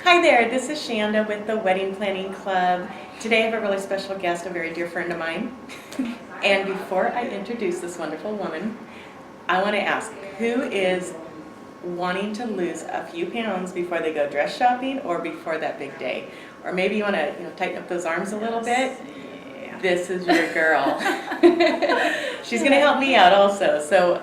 Hi there, this is Shanda with the Wedding Planning Club. Today I have a really special guest, a very dear friend of mine. And before I introduce this wonderful woman, I want to ask, who is wanting to lose a few pounds before they go dress shopping or before that big day? Or maybe you want to tighten up those arms a little bit? Yeah. This is your girl. She's going to help me out also. So,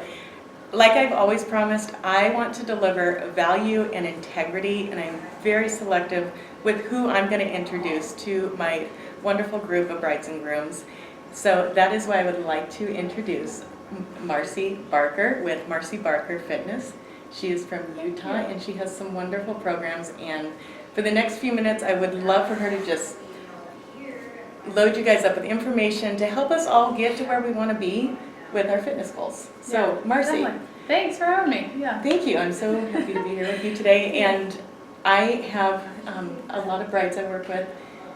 like I've always promised, I want to deliver value and integrity, and I'm very selective with who I'm going to introduce to my wonderful group of brides and grooms. So that is why I would like to introduce Marcy Barker with Marcy Barker Fitness. She is from Utah, and she has some wonderful programs. And for the next few minutes, I would love for her to just load you guys up with information to help us all get to where we want to be with our fitness goals. So, Marcy. Definitely. Thanks for having me. Yeah. Thank you. I'm so happy to be here with you today. And I have a lot of brides I work with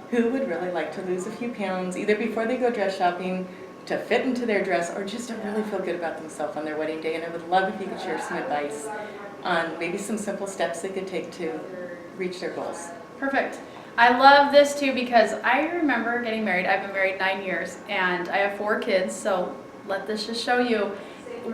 who would really like to lose a few pounds, either before they go dress shopping, to fit into their dress, or just to really feel good about themselves on their wedding day. And I would love if you could share some advice on maybe some simple steps they could take to reach their goals. Perfect. I love this too because I remember getting married. I've been married 9 years and I have 4 kids, so let this just show you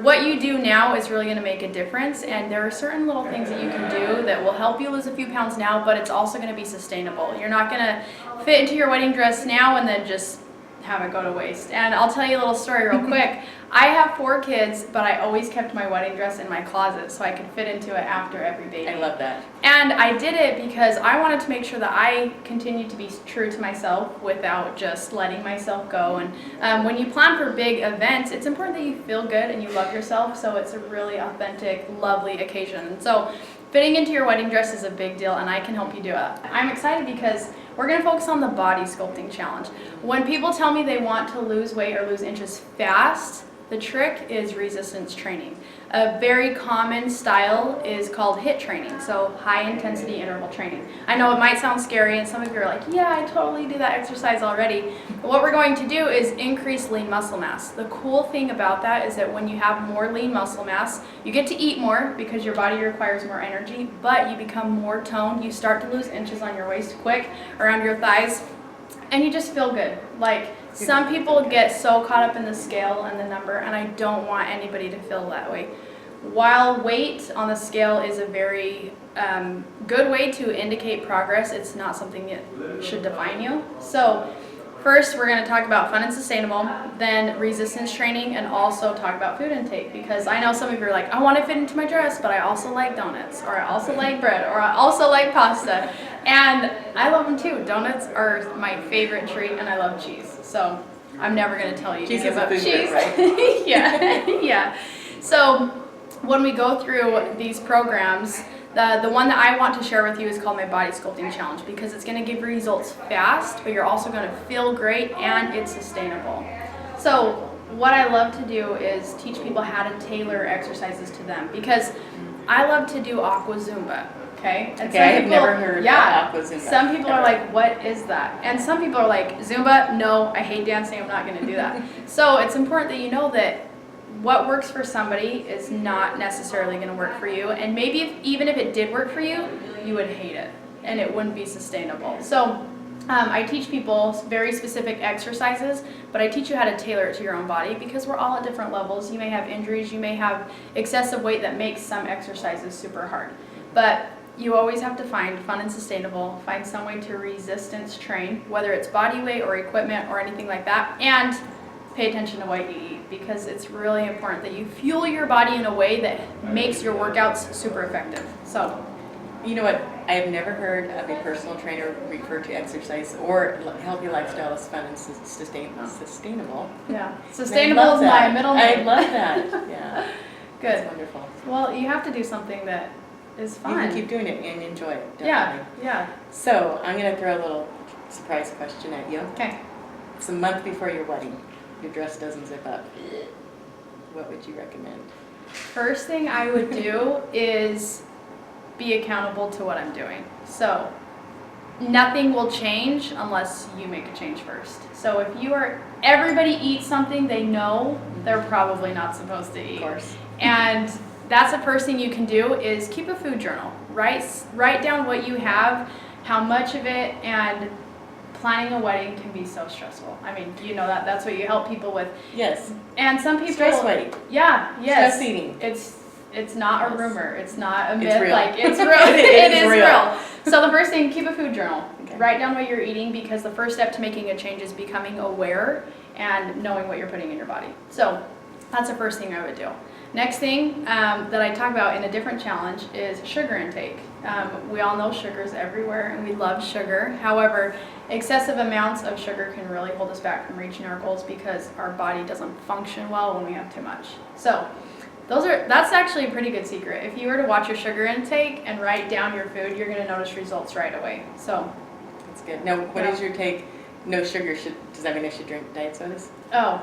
what you do now is really going to make a difference, and there are certain little things that you can do that will help you lose a few pounds now, but it's also going to be sustainable. You're not going to fit into your wedding dress now and then just have it go to waste. And I'll tell you a little story real quick. I have 4 kids, but I always kept my wedding dress in my closet so I could fit into it after every baby. I love that. And I did it because I wanted to make sure that I continued to be true to myself without just letting myself go. And when you plan for big events, it's important that you feel good and you love yourself, so it's a really authentic, lovely occasion. So fitting into your wedding dress is a big deal, and I can help you do it. I'm excited because we're going to focus on the body sculpting challenge. When people tell me they want to lose weight or lose inches fast, the trick is resistance training. A very common style is called HIIT training, so high intensity interval training. I know it might sound scary and some of you are like, yeah, I totally do that exercise already. But what we're going to do is increase lean muscle mass. The cool thing about that is that when you have more lean muscle mass, you get to eat more because your body requires more energy, but you become more toned. You start to lose inches on your waist quick, around your thighs, and you just feel good. Like, some people get so caught up in the scale and the number, and I don't want anybody to feel that way. While weight on the scale is a very good way to indicate progress, it's not something that should define you. So first, we're going to talk about fun and sustainable, then resistance training, and also talk about food intake, because I know some of you are like, I want to fit into my dress, but I also like donuts, or I also like bread, or I also like pasta. And I love them too. Donuts are my favorite treat, and I love cheese. So I'm never going to tell you Cheese to give up is a cheese. food group, right? Yeah, yeah. So when we go through these programs, the one that I want to share with you is called my Body Sculpting Challenge, because it's going to give results fast, but you're also going to feel great, and it's sustainable. So what I love to do is teach people how to tailor exercises to them, because I love to do Aqua Zumba. Okay, and Okay, I have never heard of Aqua Zumba. Some people are ever. like, what is that? And some people are like, Zumba, no, I hate dancing, I'm not going to do that. So it's important that you know that what works for somebody is not necessarily going to work for you, and maybe even if it did work for you, you would hate it, and it wouldn't be sustainable. So I teach people very specific exercises, but I teach you how to tailor it to your own body, because we're all at different levels. You may have injuries, you may have excessive weight that makes some exercises super hard, but you always have to find fun and sustainable, find some way to resistance train, whether it's body weight or equipment or anything like that, and pay attention to what you eat, because it's really important that you fuel your body in a way that makes your workouts super effective. So, you know what? I have never heard of a personal trainer refer to exercise or healthy lifestyle as fun and sustainable. yeah, sustainable is my middle name. I love that. Yeah. Good. That's wonderful. Well, you have to do something that is fun. You can keep doing it and enjoy it. Definitely. Yeah. So I'm going to throw a little surprise question at you. Okay. It's a month before your wedding. Your dress doesn't zip up. What would you recommend? First thing I would do is be accountable to what I'm doing. So nothing will change unless you make a change first. So if everybody eats something they know they're probably not supposed to eat. Of course. And that's the first thing you can do is keep a food journal. write down what you have, how much of it, and planning a wedding can be so stressful. I mean, you know that's what you help people with. Yes. And some people Stress wedding. Yeah, yes. Stress eating. It's not a Yes. rumor. It's not a It's myth. real. Like it's real. It is is real. real. So the first thing, keep a food journal. Okay. Write down what you're eating, because the first step to making a change is becoming aware and knowing what you're putting in your body. So that's the first thing I would do. Next thing that I talk about in a different challenge is sugar intake. We all know sugar's everywhere and we love sugar. However, excessive amounts of sugar can really hold us back from reaching our goals because our body doesn't function well when we have too much. So that's actually a pretty good secret. If you were to watch your sugar intake and write down your food, you're going to notice results right away. So That's good. Now, what is your take? No sugar. Does that mean I should drink diet sodas? oh,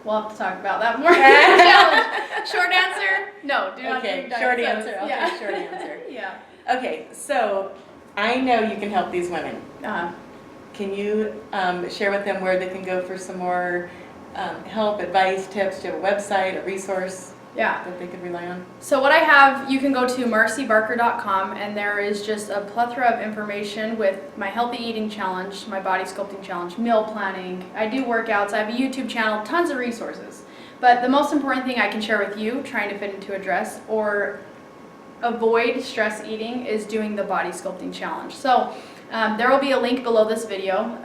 we'll have to talk about that more. Challenge. Short answer, no, do not Okay, drink diet short sodas. answer. I'll Yeah. take short answer. Yeah. Okay, so I know you can help these women. Can you share with them where they can go for some more help, advice, tips? Do you have a website, a resource Yeah. that they could rely on? So what I have, you can go to marcybarker.com, and there is just a plethora of information with my healthy eating challenge, my body sculpting challenge, meal planning. I do workouts. I have a YouTube channel, tons of resources. But the most important thing I can share with you, trying to fit into a dress or avoid stress eating, is doing the body sculpting challenge. So there will be a link below this video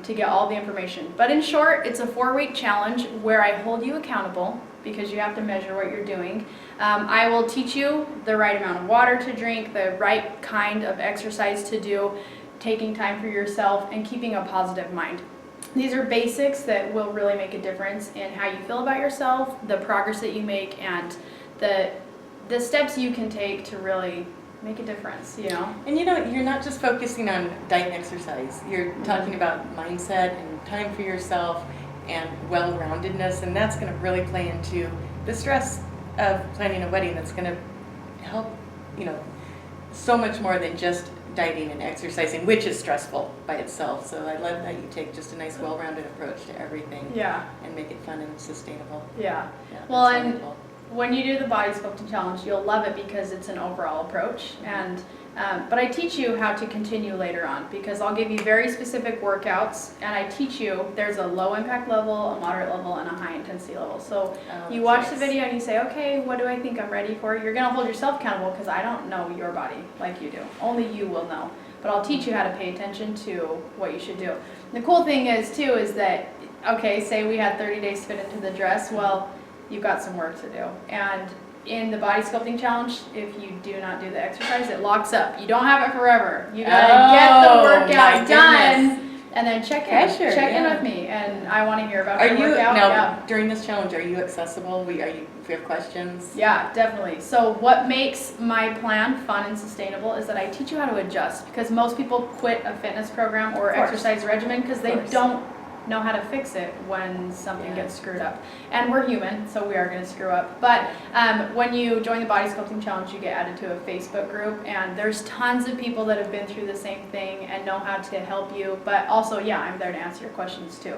to get all the information. But in short, it's a 4-week challenge where I hold you accountable, because you have to measure what you're doing. I will teach you the right amount of water to drink, the right kind of exercise to do, taking time for yourself, and keeping a positive mind. These are basics that will really make a difference in how you feel about yourself, the progress that you make, and the steps you can take to really make a difference, you know? And you know, you're not just focusing on diet and exercise. You're talking about mindset and time for yourself and well-roundedness, and that's going to really play into the stress of planning a wedding. That's going to help, you know, so much more than just dieting and exercising, which is stressful by itself. So I love that you take just a nice well-rounded approach to everything. Yeah. And make it fun and sustainable. Yeah. Yeah, Well, that's and wonderful. when you do the body sculpting challenge, you'll love it because it's an overall approach. And but I teach you how to continue later on, because I'll give you very specific workouts, and I teach you there's a low impact level, a moderate level, and a high intensity level. So Oh, you that's watch the nice. video and you say, okay, what do I think I'm ready for? You're gonna hold yourself accountable, because I don't know your body like you do. Only you will know. But I'll teach you how to pay attention to what you should do. The cool thing is too is that, okay, say we had 30 days to fit into the dress. Well, you've got some work to do. And in the body sculpting challenge, if you do not do the exercise, it locks up. You don't have it forever. You gotta get the Oh, workout my done, and then check in. Pressure, Check in yeah. with me, and I want to hear about Are your you workout. now Yeah. during this challenge? Are you accessible? If you have questions? Yeah, definitely. So what makes my plan fun and sustainable is that I teach you how to adjust, because most people quit a fitness program or Of course. exercise regimen because they course. don't know how to fix it when something Yeah. gets screwed up. And we're human, so we are going to screw up. But when you join the Body Sculpting Challenge, you get added to a Facebook group, and there's tons of people that have been through the same thing and know how to help you. But also, yeah, I'm there to answer your questions too.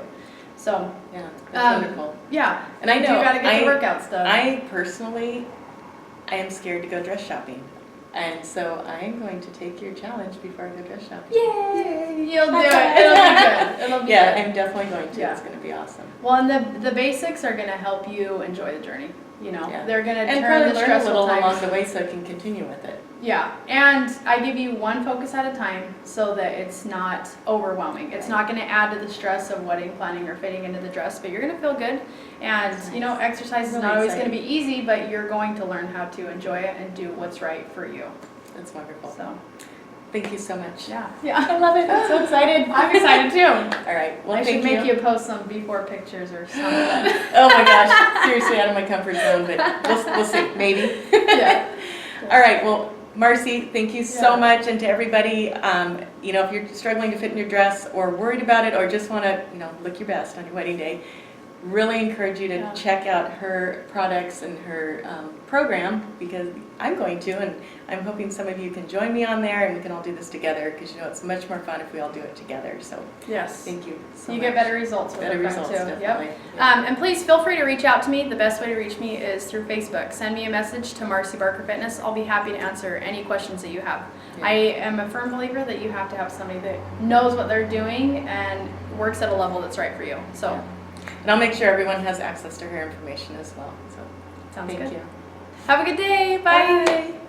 So, Yeah, that's wonderful. yeah, And I you know, do got to get the workouts done. I personally, I am scared to go dress shopping. And so I am going to take your challenge before I go dress shopping. Yay! You'll do it. It'll be good. It'll be Yeah, good. I'm definitely going to. Yeah. It's going to be awesome. Well, and the basics are going to help you enjoy the journey. You know, Yeah. they're going to And turn probably the learn a stressful little along times. the way so I can continue with it. Yeah, and I give you one focus at a time so that it's not overwhelming. It's not going to add to the stress of wedding planning or fitting into the dress, but you're going to feel good. And you know, exercise is Really not always going to exciting. be easy, but you're going to learn how to enjoy it and do what's right for you. That's wonderful. So, Thank you so much. yeah. I love it. I'm so excited. I'm excited too. All right. Well, I should thank make you post some before pictures or something. Oh my gosh. Seriously, out of my comfort zone, but we'll see. Maybe. Yeah. All right. Well, Marcy, thank you so Yeah. much, and to everybody, you know, if you're struggling to fit in your dress or worried about it or just want to, you know, look your best on your wedding day, really encourage you to Yeah. check out her products and her program, because I'm going to, and I'm hoping some of you can join me on there and we can all do this together, because it's much more fun if we all do it together. So Yes. thank you so You much. get better results with Better it from results, too. definitely. Yep. Yeah. And please feel free to reach out to me. The best way to reach me is through Facebook. Send me a message to Marcy Barker Fitness. I'll be happy to answer any questions that you have. Yeah. I am a firm believer that you have to have somebody that knows what they're doing and works at a level that's right for you. So Yeah. And I'll make sure everyone has access to her information as well. So sounds thank good. you. Have a good day. Bye. Bye.